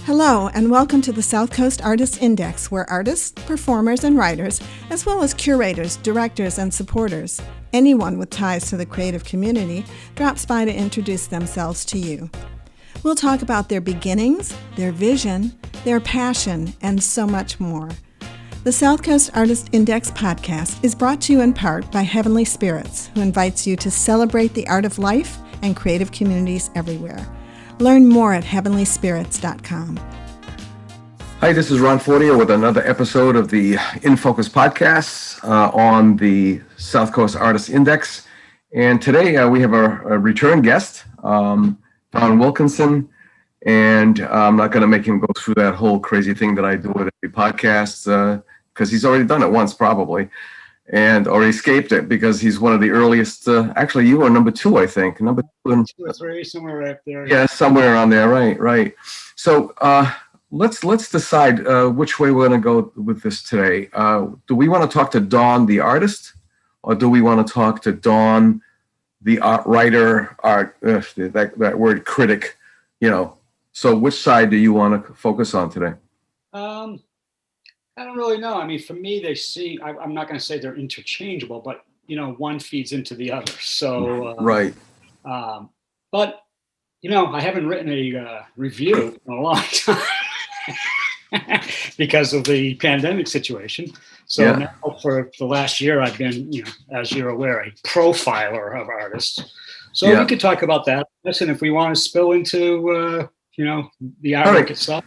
Hello, and welcome to the Southcoast Artists Index, where artists, performers, and writers, as well as curators, directors, and supporters, anyone with ties to the creative community, drops by to introduce themselves to you. We'll talk about their beginnings, their vision, their passion, and so much more. The Southcoast Artist Index podcast is brought to you in part by Heavenly Spirits, who invites you to celebrate the art of life and creative communities everywhere. Learn more at heavenlyspirits.com. Hi, this is Ron Fortier with another episode of the In Focus podcast on the Southcoast Artist Index. And today we have a return guest, Don Wilkinson. And I'm not going to make him go through that whole crazy thing that I do with every podcast because he's already done it once probably. Or escaped it because he's one of the earliest. Actually, you were number 2, I think. Number 2 and 2 or 3, somewhere right there. Yeah, somewhere around there. Right. So let's decide which way we're going to go with this today. Do we want to talk to Don, the artist, or do we want to talk to Don, the art writer, that word critic? So which side do you want to focus on today? I don't really know. I mean, for me, they seem, I'm not going to say they're interchangeable, but, one feeds into the other. So, right. But, I haven't written a review in a long time because of the pandemic situation. So now for the last year, I've been, as you're aware, a profiler of artists. So we could talk about that. Listen, if we want to spill into, the artwork itself.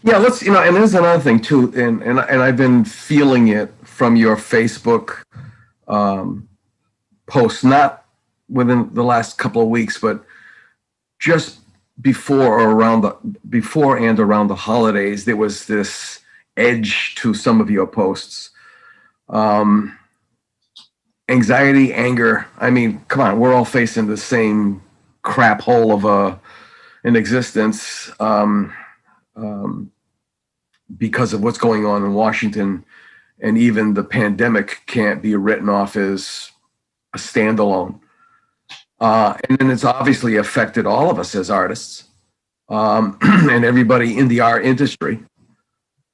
Yeah, let's, and there's another thing too, and I've been feeling it from your Facebook posts, not within the last couple of weeks, but just before and around the holidays, there was this edge to some of your posts. Anxiety, anger. I mean, come on, we're all facing the same crap hole of an existence. Because of what's going on in Washington, and even the pandemic can't be written off as a standalone. And then it's obviously affected all of us as artists and everybody in the art industry.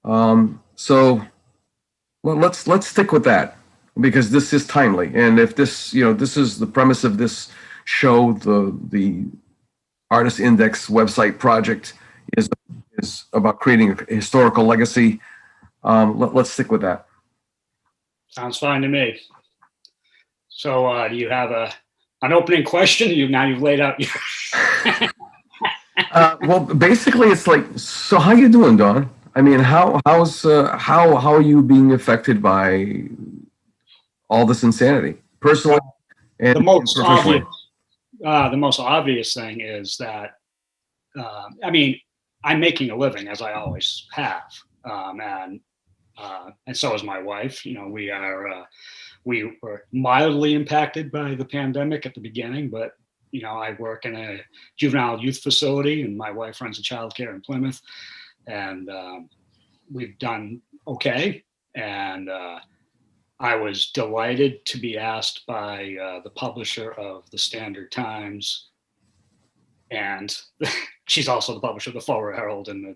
So let's stick with that because this is timely. And if this, this is the premise of this show, the Artist Index website project is about creating a historical legacy. Let's stick with that. Sounds fine to me. So do you have an opening question? You've laid out your... Well, basically it's like, so how you doing, Don? I mean, how are you being affected by all this insanity personally and professionally? The most obvious thing is that, I'm making a living as I always have, and so is my wife. We were mildly impacted by the pandemic at the beginning, but I work in a juvenile youth facility, and my wife runs a childcare in Plymouth, and we've done okay. And I was delighted to be asked by the publisher of the Standard Times, and she's also the publisher of the Fall River Herald and the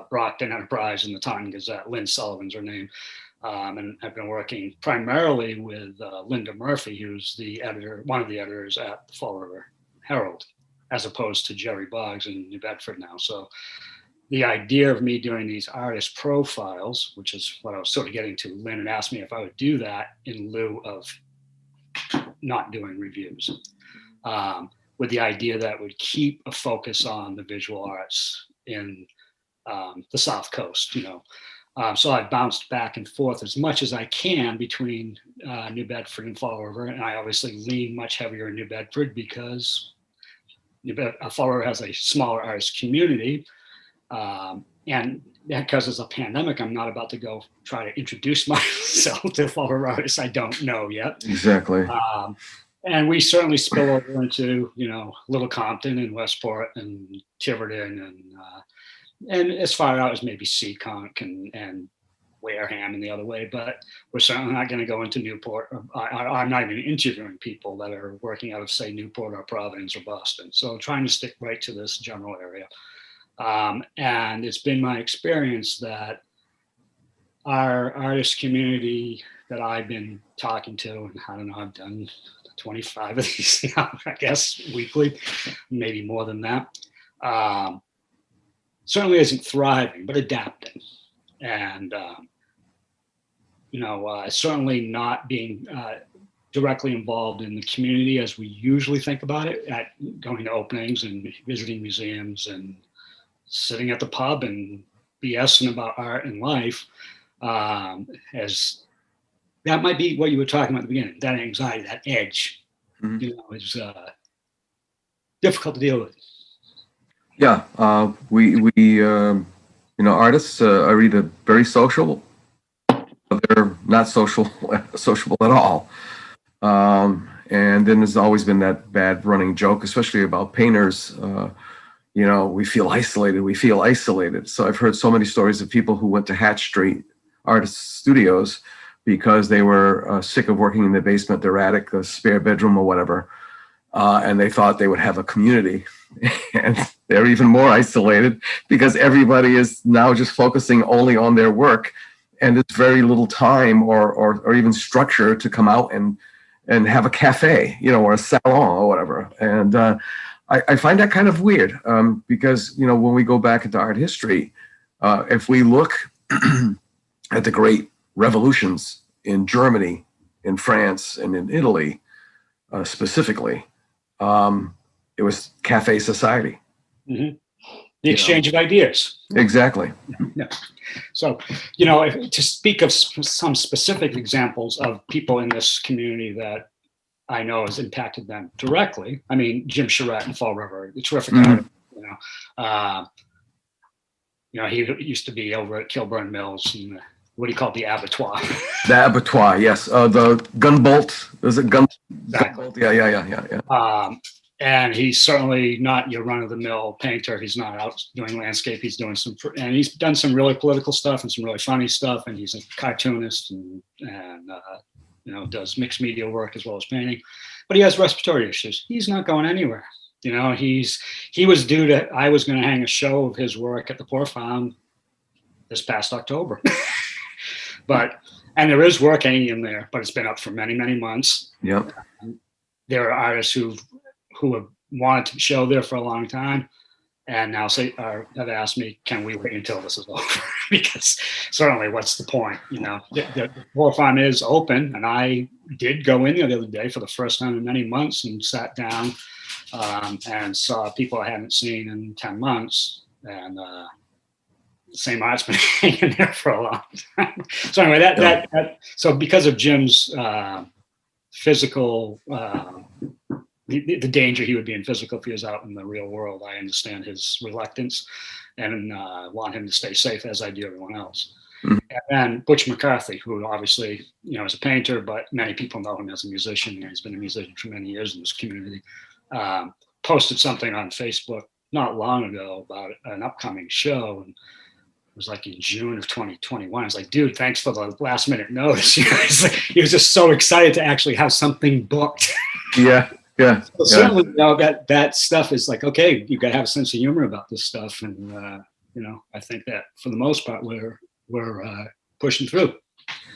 Brockton Enterprise and the Taunton Gazette. Lynn Sullivan's her name. And I've been working primarily with Linda Murphy, who's one of the editors at the Fall River Herald, as opposed to Jerry Boggs in New Bedford now. So the idea of me doing these artist profiles, which is what I was sort of getting to, Lynn had asked me if I would do that in lieu of not doing reviews. With the idea that would keep a focus on the visual arts in the South Coast, So I bounced back and forth as much as I can between New Bedford and Fall River, and I obviously lean much heavier in New Bedford because Fall River has a smaller artist community, and because it's a pandemic, I'm not about to go try to introduce myself to Fall River artists I don't know yet. Exactly. And we certainly spill over into, Little Compton and Westport and Tiverton and as far out as maybe Seekonk and Wareham and the other way, but we're certainly not going to go into Newport. I'm not even interviewing people that are working out of, say, Newport or Providence or Boston. So trying to stick right to this general area. And it's been my experience that our artist community that I've been talking to, and I don't know, I've done 25 of these now, I guess, weekly, maybe more than that, certainly isn't thriving, but adapting. And, certainly not being directly involved in the community as we usually think about it, at going to openings and visiting museums and sitting at the pub and BSing about art and life. As that might be what you were talking about at the beginning, that anxiety, that edge, is difficult to deal with. Yeah, artists are either very social, or they're not sociable at all. And then there's always been that bad running joke, especially about painters. We feel isolated. So I've heard so many stories of people who went to Hatch Street artist studios because they were sick of working in the basement, their attic, a spare bedroom or whatever. And they thought they would have a community. And they're even more isolated because everybody is now just focusing only on their work. And there's very little time or even structure to come out and have a cafe, or a salon or whatever. And I find that kind of weird because, when we go back into art history, if we look at the great revolutions in Germany, in France, and in Italy specifically, it was cafe society. Mm-hmm. The exchange of ideas. Exactly. Yeah. So, to speak of some specific examples of people in this community that I know has impacted them directly. I mean, Jim Charette in Fall River, the terrific artist. He used to be over at Kilburn Mills and what do you call it, the abattoir? The abattoir, yes. The gunbolt. Is it gun? Exactly. Yeah. And he's certainly not your run-of-the-mill painter. He's not out doing landscape. He's doing and he's done some really political stuff and some really funny stuff. And he's a cartoonist and does mixed media work as well as painting. But he has respiratory issues. He's not going anywhere. I was going to hang a show of his work at the Poor Farm this past October. And there is work hanging in there, but it's been up for many, many months. Yep. There are artists who have wanted to show there for a long time and now have asked me, can we wait until this is over? Because certainly what's the point? The Poor Farm is open, and I did go in there the other day for the first time in many months and sat down and saw people I hadn't seen in 10 months. And the same art's been hanging there for a long time. So anyway, so because of Jim's physical, the danger he would be in physical if he was out in the real world, I understand his reluctance and want him to stay safe, as I do everyone else. Mm-hmm. And then Butch McCarthy, who obviously, is a painter, but many people know him as a musician. He's been a musician for many years in this community. Posted something on Facebook not long ago about an upcoming show, and it was like in June of 2021. I was like, dude, thanks for the last minute notice. He was just so excited to actually have something booked. Yeah. So certainly, that stuff is like, okay, you got to have a sense of humor about this stuff, and I think that for the most part we're pushing through.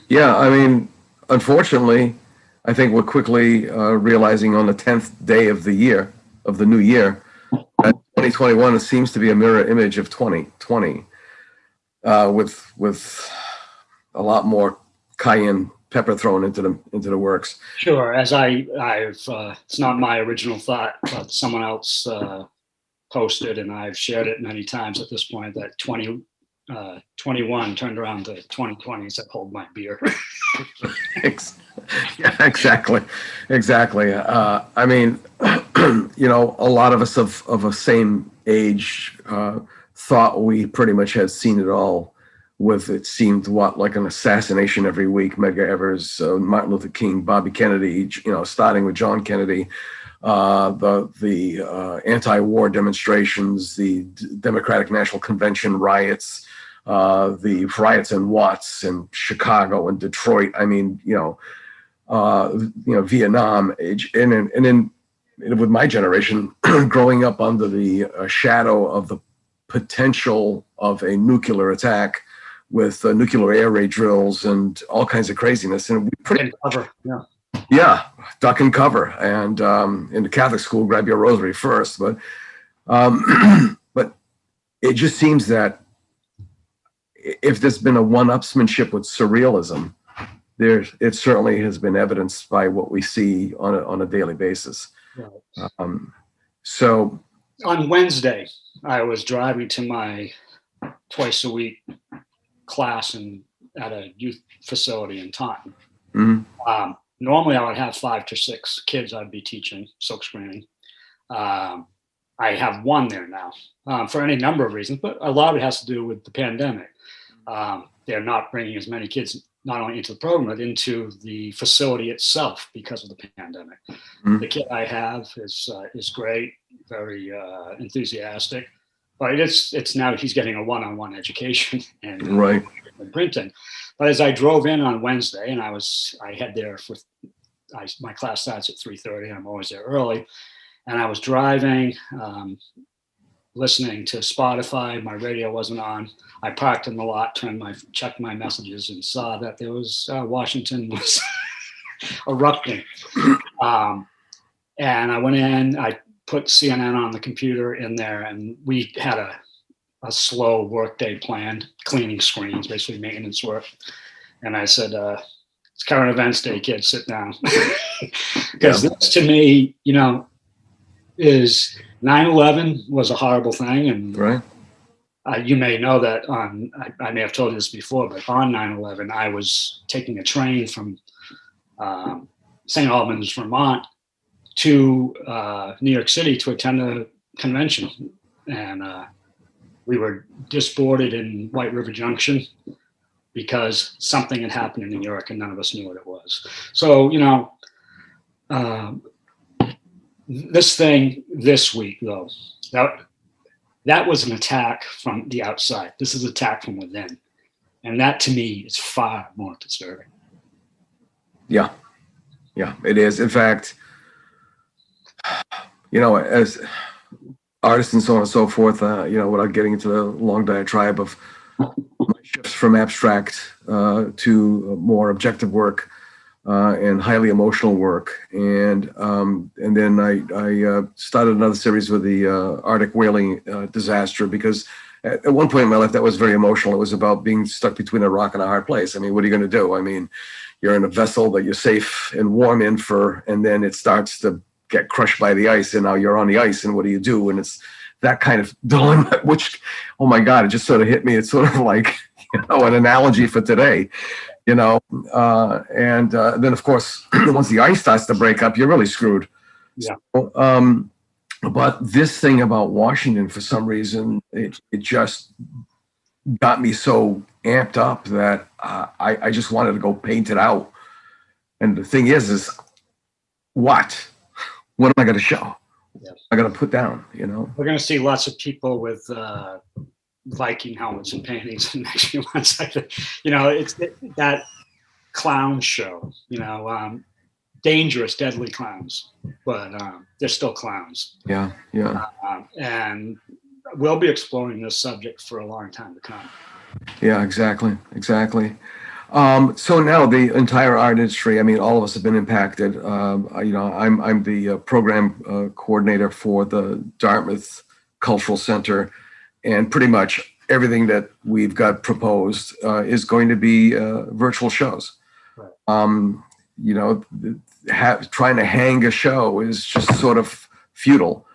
Yeah, I mean, unfortunately, I think we're quickly realizing on the 10th day of the new year, that 2021 seems to be a mirror image of 2020, with a lot more cayenne pepper thrown into the works. Sure. As I've it's not my original thought, but someone else posted, and I've shared it many times at this point, that 2021 turned around to 2020 and said, hold my beer. Yeah, exactly. I mean, a lot of us of a same age thought we pretty much had seen it all. With, it seemed, like an assassination every week. Medgar Evers, Martin Luther King, Bobby Kennedy, starting with John Kennedy, the anti-war demonstrations, the Democratic National Convention riots, the riots in Watts and Chicago and Detroit. I mean, Vietnam, and then with my generation, growing up under the shadow of the potential of a nuclear attack with nuclear air raid drills and all kinds of craziness. And we pretty cover, duck and cover. And in the Catholic school, grab your rosary first. But but it just seems that if there's been a one-upsmanship with surrealism, it certainly has been evidenced by what we see on a daily basis. Right. So on Wednesday, I was driving to my twice a week class at a youth facility in Taunton. Mm-hmm. Normally I would have 5 to 6 kids I'd be teaching silk screening. I have one there now for any number of reasons, but a lot of it has to do with the pandemic. They're not bringing as many kids not only into the program, but into the facility itself because of the pandemic. Mm-hmm. The kid I have is great, very enthusiastic, but it's now he's getting a one-on-one education and right. printing. But as I drove in on Wednesday, and I head there my class starts at 3:30, and I'm always there early, and I was driving, listening to Spotify. My radio wasn't on. I parked in the lot, checked my messages, and saw that there was Washington was erupting. And I went in. I put CNN on the computer in there, and we had a slow workday planned, cleaning screens, basically maintenance work. And I said, "It's current events day, kids. Sit down," because this to me, is 9/11 was a horrible thing, and right. You may know that I may have told you this before, but on 9/11, I was taking a train from St. Albans, Vermont, to New York City to attend a convention, and we were disboarded in White River Junction because something had happened in New York and none of us knew what it was. So, this thing this week, though, that was an attack from the outside. This is an attack from within. And that, to me, is far more disturbing. Yeah, it is. In fact, as artists and so on and so forth, without getting into the long diatribe of shifts from abstract to more objective work and highly emotional work, and then I started another series with the Arctic whaling disaster, because at one point in my life that was very emotional. It was about being stuck between a rock and a hard place. I mean, what are you going to do? I mean, you're in a vessel that you're safe and warm in and then it starts to get crushed by the ice, and now you're on the ice, and what do you do? And it's that kind of dilemma, which, oh my God, it just sort of hit me. It's sort of like, an analogy for today, and then of course, once the ice starts to break up, you're really screwed. Yeah. So, but this thing about Washington, for some reason, it just got me so amped up that I just wanted to go paint it out. And the thing is what am I going to show? Yeah. I got to put down, We're going to see lots of people with Viking helmets and paintings in the next few months. It's that clown show, dangerous, deadly clowns, but they're still clowns. Yeah. And we'll be exploring this subject for a long time to come. Yeah, exactly. So now the entire art industry, I mean, all of us have been impacted. I'm the program coordinator for the Dartmouth Cultural Center, and pretty much everything that we've got proposed is going to be virtual shows. Right. Trying to hang a show is just sort of futile.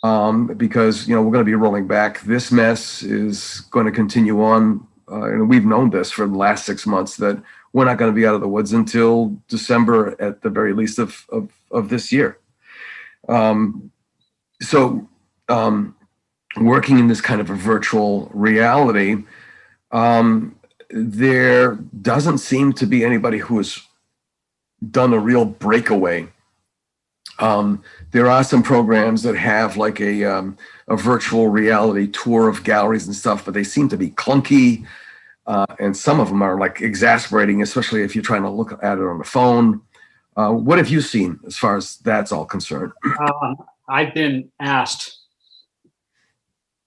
No. Because we're going to be rolling back. This mess is going to continue on. And we've known this for the last 6 months, that we're not going to be out of the woods until December at the very least of this year. So working in this kind of a virtual reality, there doesn't seem to be anybody who has done a real breakaway. There are some programs that have like a virtual reality tour of galleries and stuff, but they seem to be clunky, and some of them are like exasperating, especially if you're trying to look at it on the phone. What have you seen as far as that's all concerned? I've been asked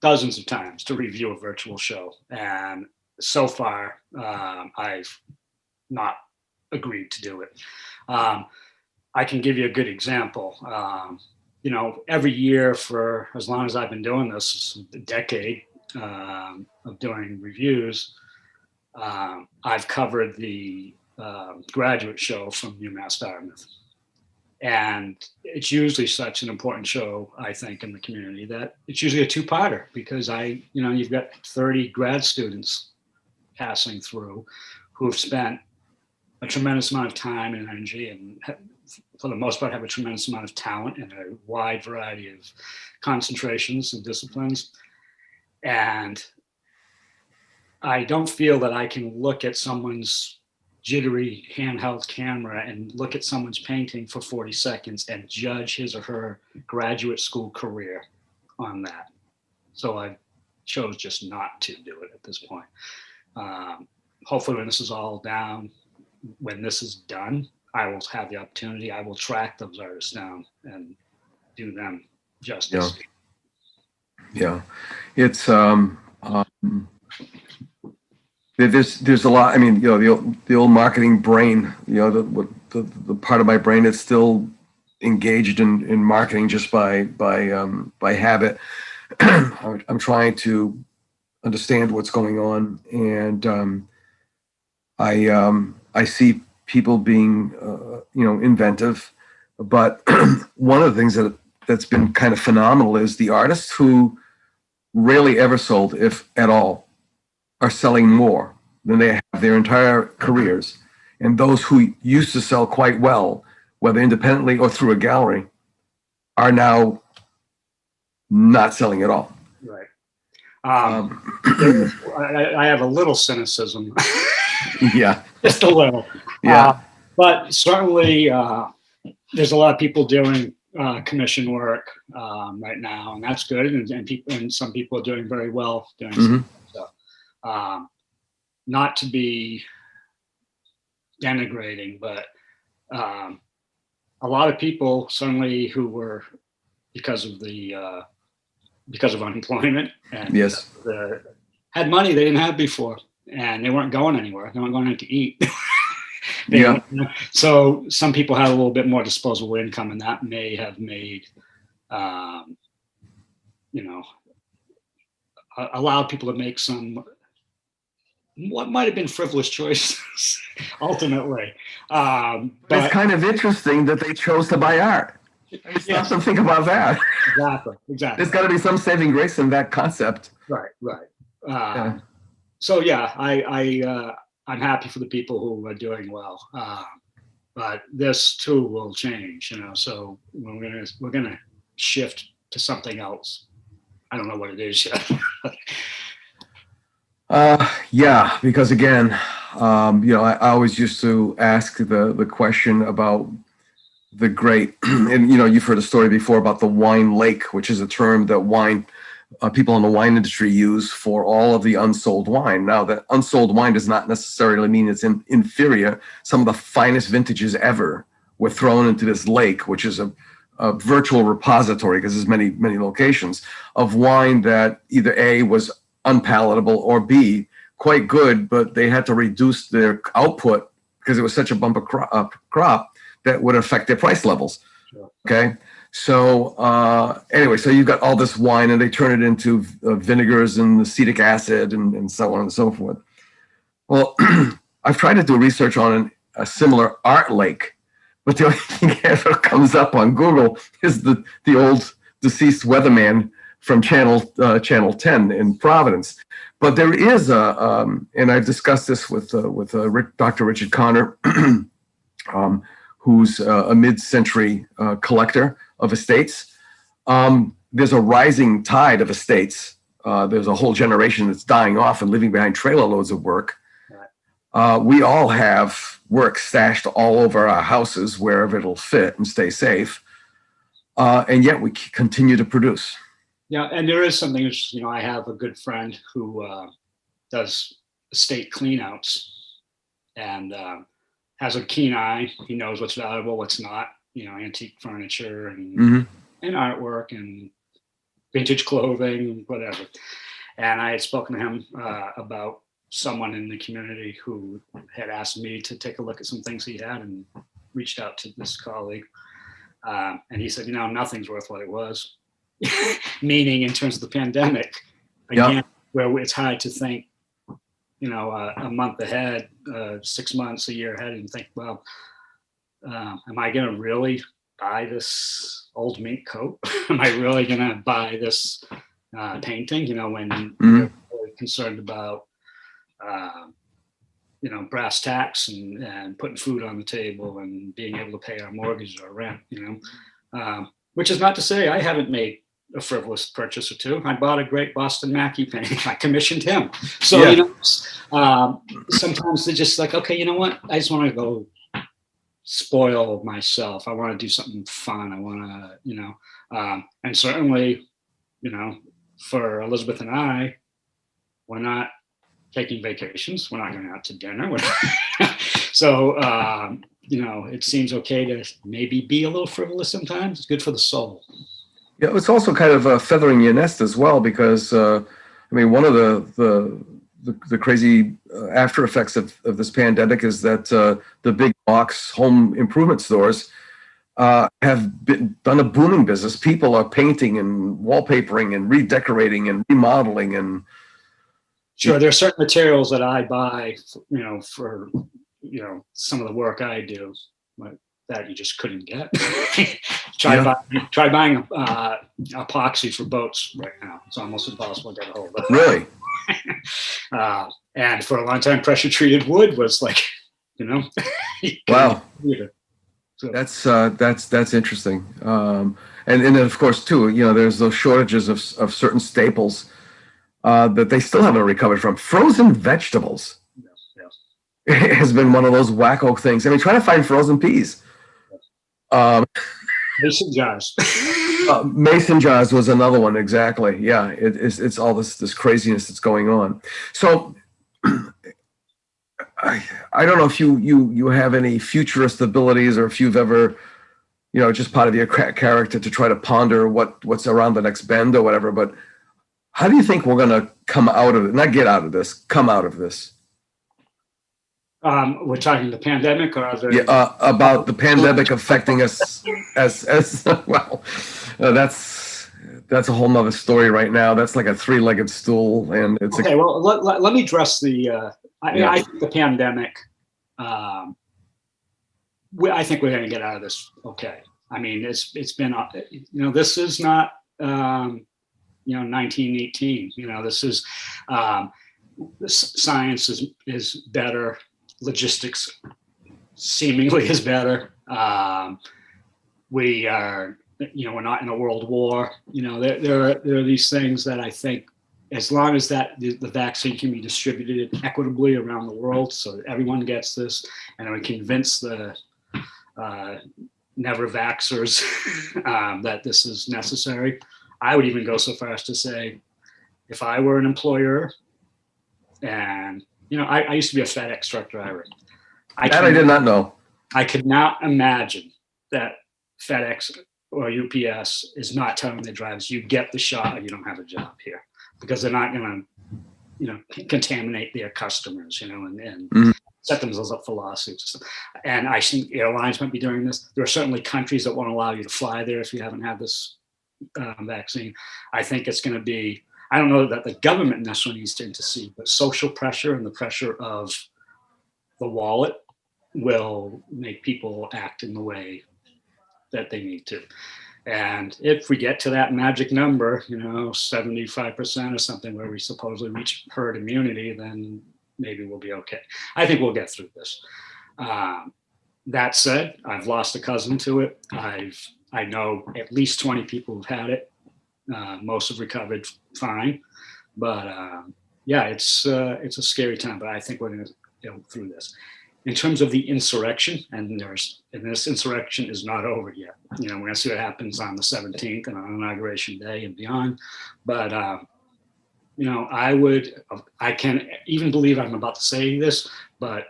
dozens of times to review a virtual show, and so far I've not agreed to do it. I can give you a good example. Every year for as long as I've been doing this, a decade of doing reviews, I've covered the graduate show from UMass Dartmouth. And it's usually such an important show, I think, in the community that it's usually a two-parter, because you've got 30 grad students passing through who have spent a tremendous amount of time and energy, and for the most part have a tremendous amount of talent in a wide variety of concentrations and disciplines. And I don't feel that I can look at someone's jittery handheld camera and look at someone's painting for 40 seconds and judge his or her graduate school career on that. So I chose just not to do it at this point. Hopefully when this is all down, when this is done, I will have the opportunity. I will track those artists down and do them justice. Yeah. It's there's a lot. I mean, the old marketing brain, the part of my brain that's still engaged in marketing just by habit. I'm trying to understand what's going on, and I see people being inventive, but one of the things that's been kind of phenomenal is the artists who rarely ever sold, if at all, are selling more than they have their entire careers. And those who used to sell quite well, whether independently or through a gallery, are now not selling at all. Right. I have a little cynicism. Yeah. Just a little. Yeah. But certainly there's a lot of people doing commission work right now, and that's good. And some people are doing very well doing some stuff. Not to be denigrating, but a lot of people certainly who were because of unemployment and yes, had money they didn't have before, and they weren't going anywhere. They weren't going out to eat. Yeah. So some people had a little bit more disposable income, and that may have made, allowed people to make some what might have been frivolous choices ultimately. But it's kind of interesting that they chose to buy art. Stop to think about that. Exactly. There's got to be some saving grace in that concept. Right. So yeah, I'm happy for the people who are doing well, but this too will change. So we're gonna shift to something else. I don't know what it is yet. Yeah, because again, I always used to ask the question about the great, and you've heard a story before about the wine lake, which is a term that people in the wine industry use for all of the unsold wine. Now, that unsold wine does not necessarily mean it's inferior. Some of the finest vintages ever were thrown into this lake, which is a virtual repository, because there's many, many locations of wine that either A, was unpalatable, or B, quite good, but they had to reduce their output because it was such a bumper crop that would affect their price levels. Sure. Okay. So anyway, so you've got all this wine and they turn it into vinegars and acetic acid and so on and so forth. Well, I've tried to do research on a similar art lake, but the only thing that ever comes up on Google is the old deceased weatherman from Channel 10 in Providence. But there is and I've discussed this with Dr. Richard Connor, who's a mid-century collector of estates. There's a rising tide of estates. There's a whole generation that's dying off and leaving behind trailer loads of work. We all have work stashed all over our houses, wherever it'll fit and stay safe. And yet we continue to produce. Yeah, and there is something interesting. I have a good friend who does estate cleanouts and has a keen eye. He knows what's valuable, what's not. Antique furniture and artwork, and vintage clothing, whatever. And I had spoken to him about someone in the community who had asked me to take a look at some things he had, and reached out to this colleague. And he said, nothing's worth what it was. Meaning in terms of the pandemic, again, where it's hard to think, a month ahead, 6 months, a year ahead, and think, well, am I going to really buy this old mink coat? Am I really going to buy this painting? When you're really concerned about, brass tacks and putting food on the table and being able to pay our mortgage or rent, which is not to say I haven't made a frivolous purchase or two. I bought a great Boston Mackie painting. I commissioned him. So, sometimes they're just like, okay, you know what? I just want to go spoil myself. I want to do something fun. I want to, and certainly, for Elizabeth and I, we're not taking vacations. We're not going out to dinner. So, it seems okay to maybe be a little frivolous sometimes. It's good for the soul. Yeah, it's also kind of feathering your nest as well, because one of the crazy after effects of this pandemic is that the big box home improvement stores have done a booming business. People are painting and wallpapering and redecorating and remodeling and. Sure, there are certain materials that I buy, for some of the work I do, that you just couldn't get. Try buying epoxy for boats right now. It's almost impossible to get a hold of. Really? And for a long time, pressure treated wood was like, Wow. So. That's interesting. And then of course too, there's those shortages of certain staples that they still haven't recovered from. Frozen vegetables has been one of those wacko things. Trying to find frozen peas. Mason jars. Mason jars was another one. Exactly. Yeah. It's all this craziness that's going on. So I don't know if you have any futurist abilities, or if you've ever, just part of your character to try to ponder what's around the next bend or whatever, but how do you think we're going to come out of it? Not get out of this, come out of this. We're talking the pandemic, or other? Yeah, about the pandemic affecting us as well. That's a whole nother story right now. That's like a three-legged stool, and it's okay. Well, let me address the. I think the pandemic. I think we're going to get out of this. Okay. It's been. This is not. 1918. This is. Science is better. Logistics seemingly is better. We are, we're not in a world war. There are these things that I think, as long as the vaccine can be distributed equitably around the world, so that everyone gets this, and we convince the never vaxxers that this is necessary. I would even go so far as to say, if I were an employer, and I used to be a FedEx truck driver. I did not know. I could not imagine that FedEx or UPS is not telling their drivers, you get the shot or you don't have a job here, because they're not going to, contaminate their customers, and set themselves up for lawsuits. And I think airlines might be doing this. There are certainly countries that won't allow you to fly there if you haven't had this vaccine. I think it's going to be, I don't know that the government necessarily needs to intercede, but social pressure and the pressure of the wallet will make people act in the way that they need to. And if we get to that magic number, 75% or something, where we supposedly reach herd immunity, then maybe we'll be okay. I think we'll get through this. That said, I've lost a cousin to it. I know at least 20 people who've had it. Most have recovered fine, but it's a scary time. But I think we're going to go through this. In terms of the insurrection, and this insurrection is not over yet. We're going to see what happens on the 17th and on Inauguration Day and beyond. But I can even believe I'm about to say this, but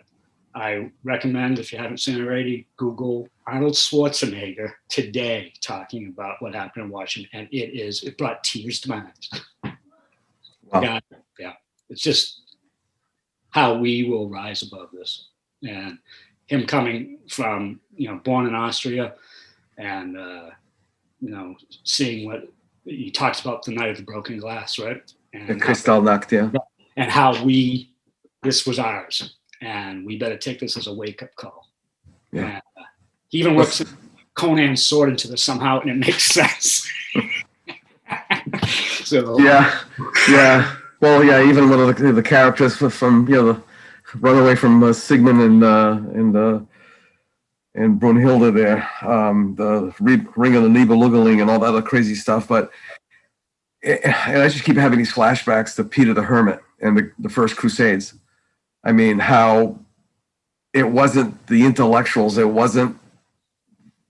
I recommend, if you haven't seen it already, Google Arnold Schwarzenegger today talking about what happened in Washington, and it brought tears to my eyes. Wow. Yeah, it's just how we will rise above this, and him coming from, born in Austria, and seeing what he talks about, the night of the broken glass, right? And Kristallnacht, yeah. And how this was ours, and we better take this as a wake-up call. Yeah. He even works Conan's sword into this somehow, and it makes sense. So yeah. Well, yeah. Even one of the characters from the runaway from Sigmund and Brunhilde there, the Ring of the Nibelungenlied and all that other crazy stuff. But and I just keep having these flashbacks to Peter the Hermit and the First Crusades. I mean, how it wasn't the intellectuals, it wasn't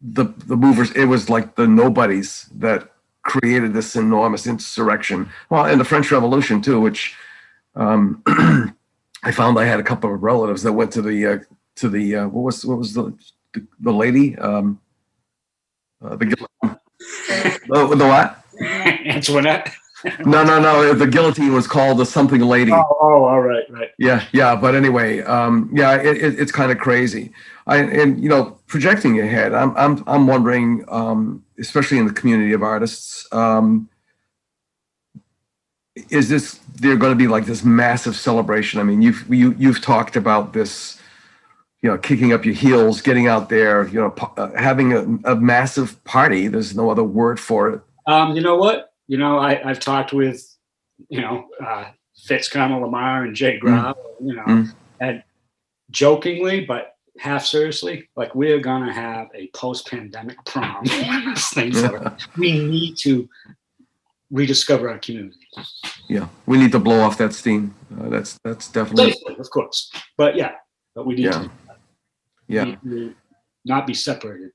the movers, it was like the nobodies that created this enormous insurrection. Well, and the French Revolution too, which I found I had a couple of relatives that went to the what was the lady the what? Antoinette. No. The guillotine was called the something lady. Oh, all right. Yeah. But anyway, it's kind of crazy. Projecting ahead, I'm wondering, especially in the community of artists, is there going to be like this massive celebration? I mean, you've talked about this, kicking up your heels, getting out there, having a massive party. There's no other word for it. You know what? I've talked with, Fitz Carmel Lamar and Jay Grau, and jokingly, but half seriously, like, we're going to have a post-pandemic prom. We need to rediscover our community. Yeah, we need to blow off that steam. That's definitely. Safely, of course. But we need to. Yeah. We need to not be separated.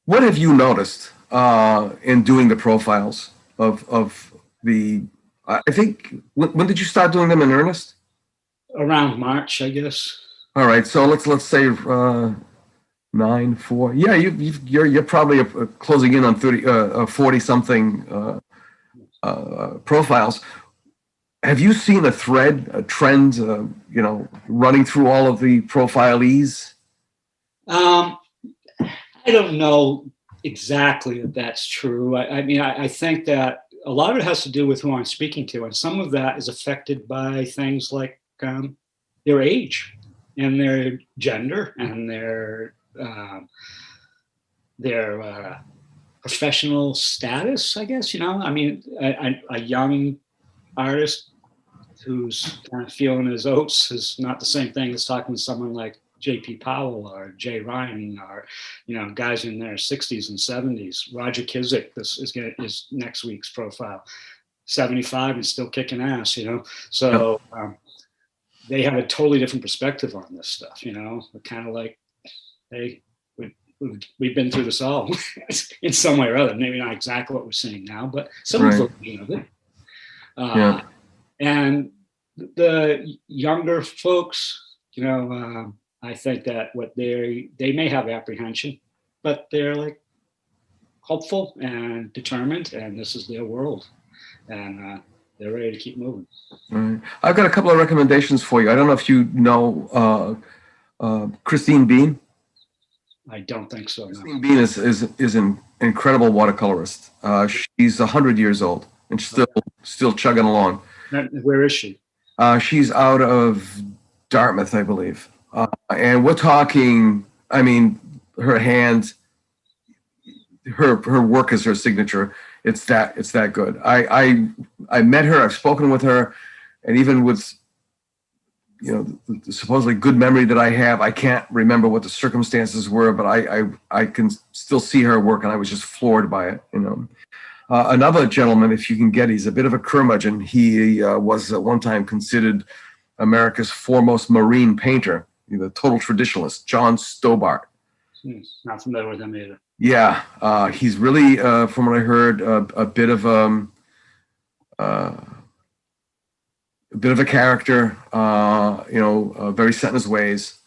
What have you noticed in doing the profiles of the? I think when did you start doing them in earnest? Around March, I guess. All right, so let's say 9-4. Yeah, you're probably closing in on 40 something profiles. Have you seen a trend, running through all of the profilees? I don't know exactly if that's true. I mean, I think that a lot of it has to do with who I'm speaking to, and some of that is affected by things like their age and their gender and their professional status, I guess. I mean, a young artist who's kind of feeling his oats is not the same thing as talking to someone like J.P. Powell or Jay Ryan or, guys in their 60s and 70s. Roger Kizik, this is next week's profile, 75 and still kicking ass, So they have a totally different perspective on this stuff, They're kind of like, hey, we've been through this all in some way or other. Maybe not exactly what we're seeing now, but some of it. And the younger folks, I think that what they may have apprehension, but they're like hopeful and determined, and this is their world, and they're ready to keep moving. Right. I've got a couple of recommendations for you. I don't know if you know Christine Bean. I don't think so. Christine Bean is an incredible watercolorist. She's 100 years old and still chugging along. Where is she? She's out of Dartmouth, I believe. And we're talking, I mean, her hand, her work is her signature. It's that good. I met her, I've spoken with her, and even with, the supposedly good memory that I have, I can't remember what the circumstances were, but I can still see her work, and I was just floored by it, Another gentleman, if you can get, he's a bit of a curmudgeon. He was at one time considered America's foremost marine painter, the total traditionalist, John Stobart. Not familiar with him either. Yeah, he's really, from what I heard, a bit of a bit of a character, very set in his ways.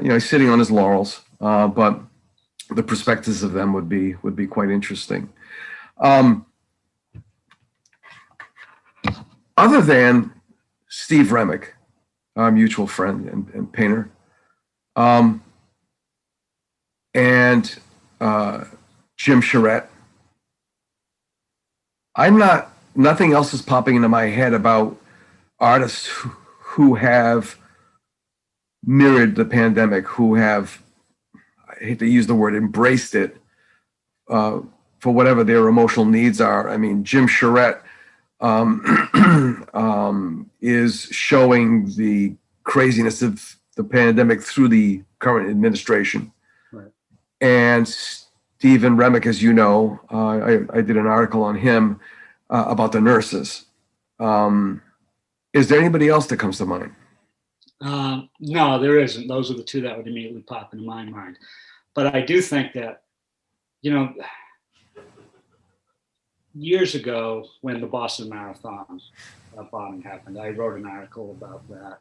He's sitting on his laurels, but the perspectives of them would be quite interesting. Other than Steve Remick, our mutual friend and painter, and Jim Charette, nothing else is popping into my head about artists who have mirrored the pandemic, who have, I hate to use the word, embraced it for whatever their emotional needs are. I mean, Jim Charette is showing the craziness of the pandemic through the current administration. Right. And Stephen Remick, as you know, I did an article on him about the nurses. Is there anybody else that comes to mind? No, there isn't. Those are the two that would immediately pop into my mind. But I do think that, years ago when the Boston Marathon bombing happened, I wrote an article about that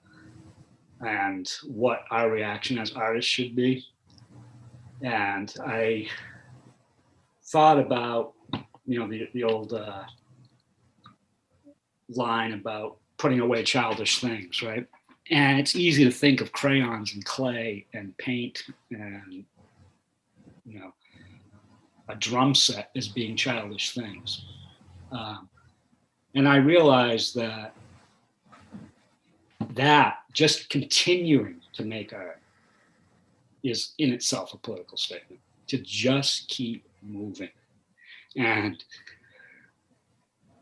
and what our reaction as artists should be. And I thought about, the old line about putting away childish things, right? And it's easy to think of crayons and clay and paint and, a drum set as being childish things. And I realized that just continuing to make art is in itself a political statement, to just keep moving. And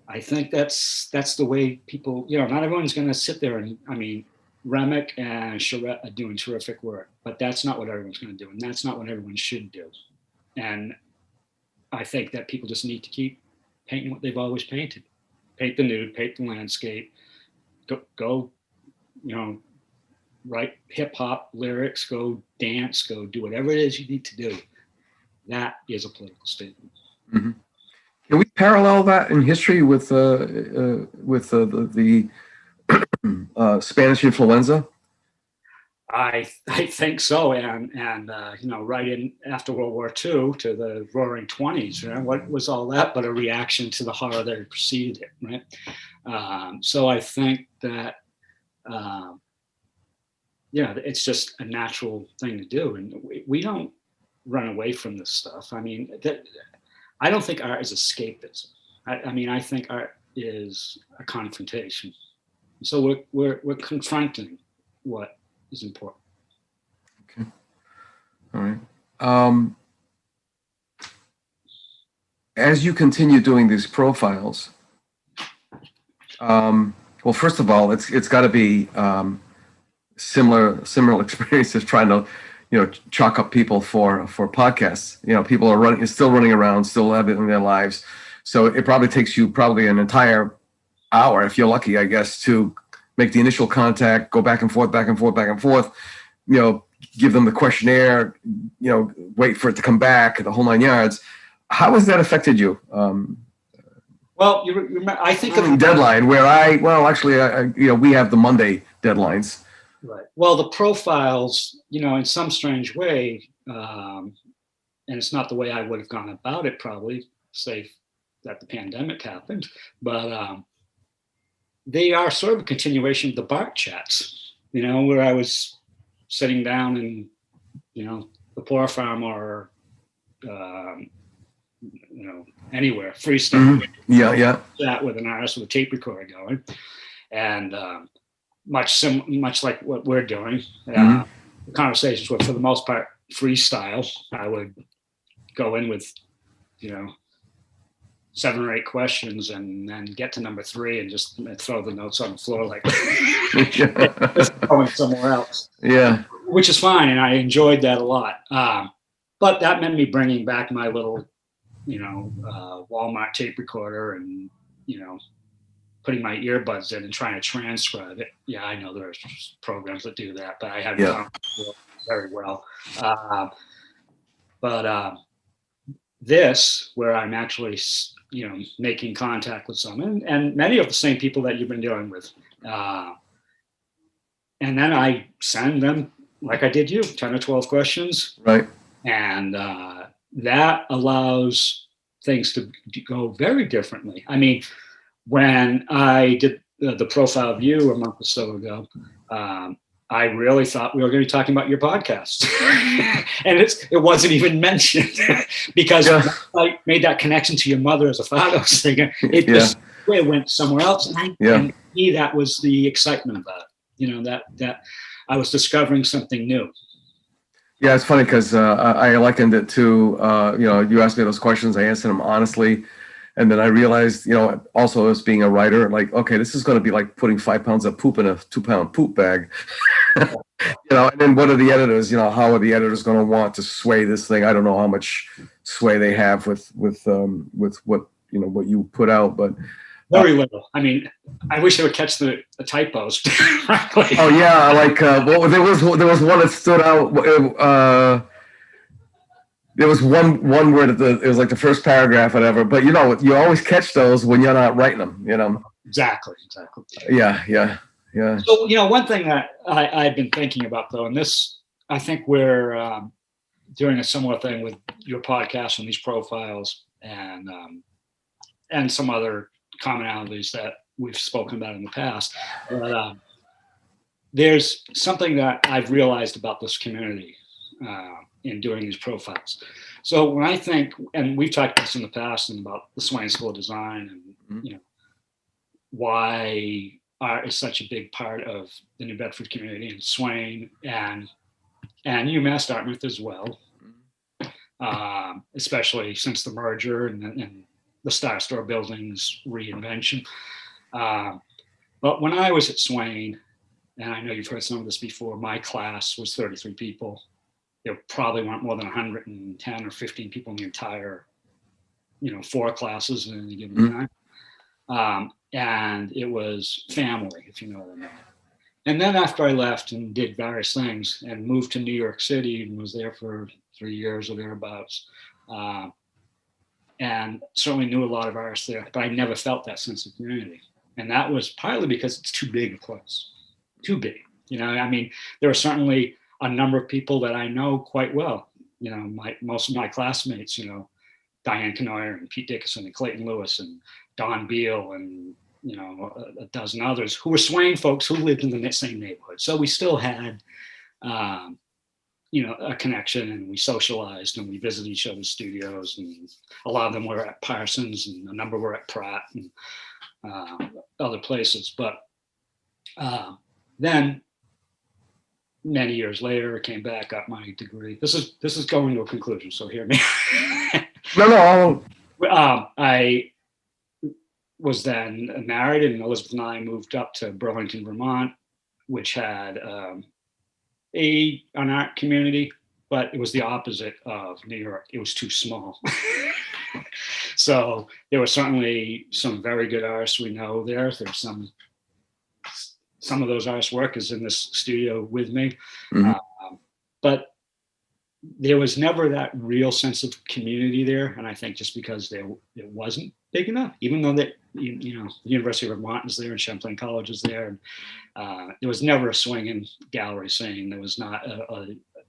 I think that's the way people, not everyone's going to sit there and, Remick and Charette are doing terrific work, but that's not what everyone's going to do. And that's not what everyone should do. And I think that people just need to keep painting what they've always painted. Paint the nude, paint the landscape, go write hip hop lyrics, go dance, go do whatever it is you need to do. That is a political statement. Mm-hmm. Can we parallel that in history with the Spanish influenza? I think so, and right in after World War II to the Roaring *20s, what was all that but a reaction to the horror that preceded it, right? So I think that it's just a natural thing to do, and we don't run away from this stuff. I don't think art is escapism. I think art is a confrontation. So we're confronting what is important. Okay. All right. As you continue doing these profiles, well, first of all, it's got to be similar experiences trying to, chalk up people for podcasts. People are still running around, still have it in their lives. So it probably takes you an entire hour, if you're lucky, I guess, to make the initial contact, go back and forth, give them the questionnaire, wait for it to come back, the whole 9 yards. How has that affected you? Well, you remember, I think of deadline where we have the Monday deadlines. Right. Well, the profiles, in some strange way, and it's not the way I would have gone about it, probably, say that the pandemic happened, but they are sort of a continuation of the BART chats, where I was sitting down in, the Poor Farm or, anywhere, freestyle. Mm-hmm. Yeah. Chat with an artist with a tape recorder going, and much like what we're doing. The conversations were, for the most part, freestyle. I would go in with, 7 or 8 questions and then get to number 3 and just throw the notes on the floor like going somewhere else. Yeah. Which is fine. And I enjoyed that a lot. But that meant me bringing back my little, Walmart tape recorder and, putting my earbuds in and trying to transcribe it. Yeah, I know there's programs that do that, but I haven't done it very well. But this, where I'm actually, making contact with someone, and many of the same people that you've been dealing with, And then I send them, like I did you, 10 or 12 questions. Right. And that allows things to go very differently. I mean, when I did the profile of you a month or so ago, I really thought we were going to be talking about your podcast. And it wasn't even mentioned because I made that connection to your mother as a photo singer. It just went somewhere else. And and me, that was the excitement about it, that I was discovering something new. Yeah, it's funny because I likened it to, you asked me those questions, I answered them honestly. And then I realized, also as being a writer, like, okay, this is going to be like putting 5 pounds of poop in a 2-pound poop bag. And then what are the editors, how are the editors going to want to sway this thing? I don't know how much sway they have with what, what you put out, but. Very little. I mean, I wish I would catch the typos. Frankly. Oh yeah, like there was one that stood out. There was one word it was like the first paragraph, whatever. But you always catch those when you're not writing them. Exactly. Yeah. So one thing that I've been thinking about though, and this I think we're doing a similar thing with your podcast and these profiles and some other commonalities that we've spoken about in the past. But, there's something that I've realized about this community in doing these profiles. So when I think, and we've talked about this in the past and about the Swain School of Design and why art is such a big part of the New Bedford community and Swain and UMass Dartmouth as well, especially since the merger and the Star Store building's reinvention. But when I was at Swain, and I know you've heard some of this before, my class was 33 people. There probably weren't more than 110 or 15 people in the entire, 4 classes in any given time. And it was family, if you know what I mean. And then after I left and did various things and moved to New York City and was there for 3 years or thereabouts, and certainly knew a lot of artists there, but I never felt that sense of community. And that was partly because it's too big a place, too big. I mean, there are certainly a number of people that I know quite well. Most of my classmates, Diane Canoyer and Pete Dickinson and Clayton Lewis and Don Beal and, a dozen others who were Swain folks who lived in the same neighborhood. So we still had, a connection, and we socialized and we visited each other's studios, and a lot of them were at Parsons and a number were at Pratt and other places. But then many years later, I came back, got my degree. This is going to a conclusion, so hear me. No. I was then married, and Elizabeth and I moved up to Burlington, Vermont, which had an art community, but it was the opposite of New York. It was too small. So there were certainly some very good artists we know there. There's some of those artists' work is in this studio with me. But there was never that real sense of community there. And I think just because it wasn't big enough, even though that, the University of Vermont is there and Champlain College is there. And there was never a swinging gallery scene. There was not,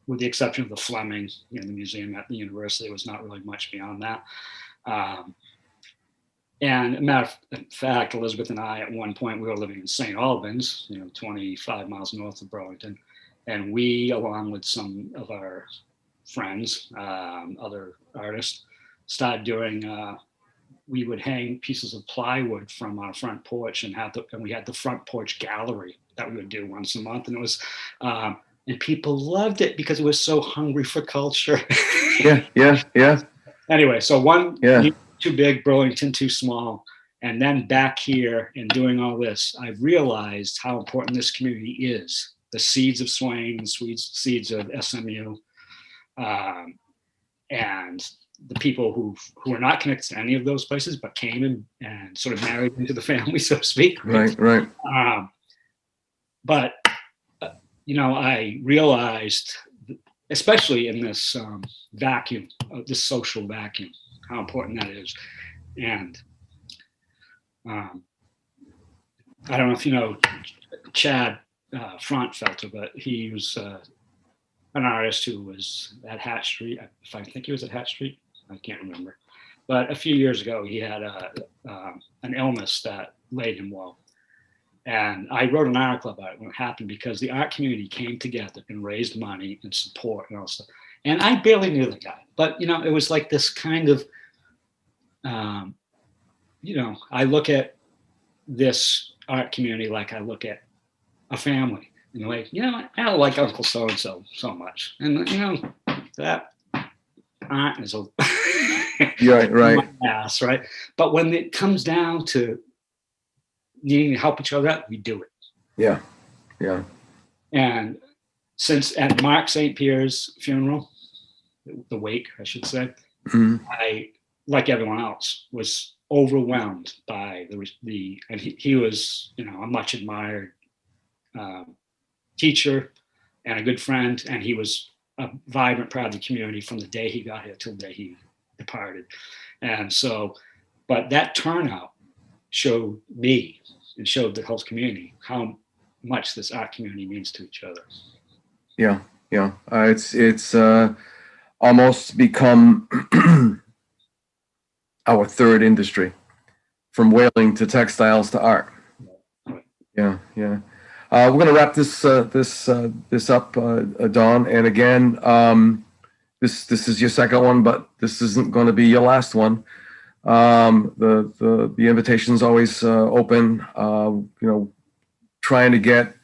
with the exception of the Fleming, the museum at the university, there was not really much beyond that. And a matter of fact, Elizabeth and I, at one point, we were living in St. Albans, 25 miles north of Burlington. And we, along with some of our friends, other artists, started doing, we would hang pieces of plywood from our front porch and we had the front porch gallery that we would do once a month. And it was, and people loved it because it was so hungry for culture. Yeah. Anyway, so one, too big, Burlington too small. And then back here and doing all this, I realized how important this community is. The seeds of Swain, the seeds of SMU, and the people who are not connected to any of those places, but came and sort of married into the family, so to speak. Right. But, I realized, especially in this vacuum, this social vacuum, how important that is. And I don't know if you know Chad Frontfelter, but he was an artist who was at Hatch Street. If I think he was at Hatch Street, I can't remember. But a few years ago, he had an illness that laid him low. And I wrote an article about it when it happened because the art community came together and raised money and support and all stuff. And I barely knew the guy, but it was like this kind of, I look at this art community like I look at a family. And like, I don't like Uncle so-and-so so much. And, that aunt is a right. ass, right? But when it comes down to needing to help each other out, we do it. Yeah. And since at Mark St. Pierre's funeral, the wake, I should say, I, like everyone else, was overwhelmed by and he was, a much admired teacher and a good friend, and he was a vibrant part of the community from the day he got here till the day he departed. And so, but that turnout showed me and showed the whole community how much this art community means to each other. Yeah. It's almost become our third industry, from whaling to textiles to art. Yeah. We're going to wrap this up, Don. And again, this is your second one, but this isn't going to be your last one. The invitation is always open. Trying to get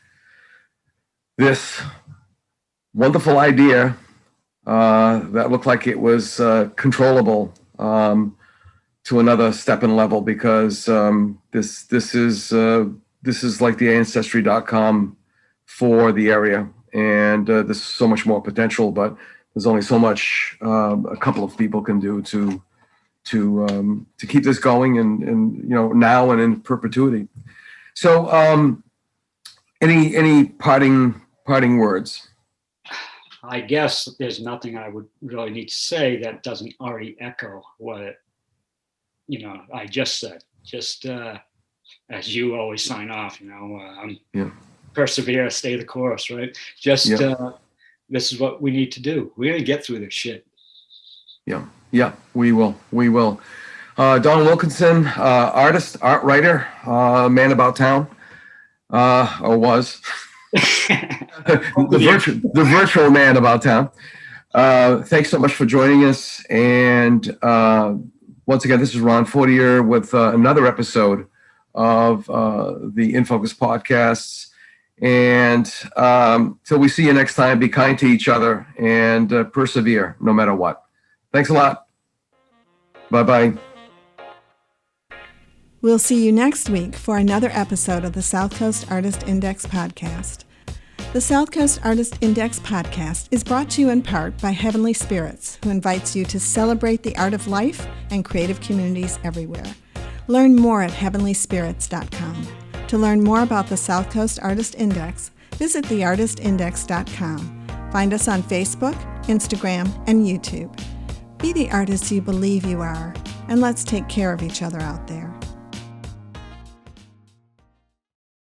this wonderful idea that looked like it was controllable to another step and level, because this is like the ancestry.com for the area, and there's so much more potential, but there's only so much a couple of people can do to keep this going, and now and in perpetuity. So any parting words? I guess there's nothing I would really need to say that doesn't already echo what I just said. Just as you always sign off, persevere, stay the course, right? Just this is what we need to do. We're gonna get through this shit. Yeah, we will. Don Wilkinson, artist, art writer, man about town, or was. the virtual man about town. Thanks so much for joining us. And once again, this is Ron Fortier with another episode of the In Focus podcasts. And till we see you next time, be kind to each other and persevere no matter what. Thanks a lot. Bye-bye. We'll see you next week for another episode of the Southcoast Artist Index podcast. The Southcoast Artist Index podcast is brought to you in part by Heavenly Spirits, who invites you to celebrate the art of life and creative communities everywhere. Learn more at heavenlyspirits.com. To learn more about the Southcoast Artist Index, visit theartistindex.com. Find us on Facebook, Instagram, and YouTube. Be the artist you believe you are, and let's take care of each other out there.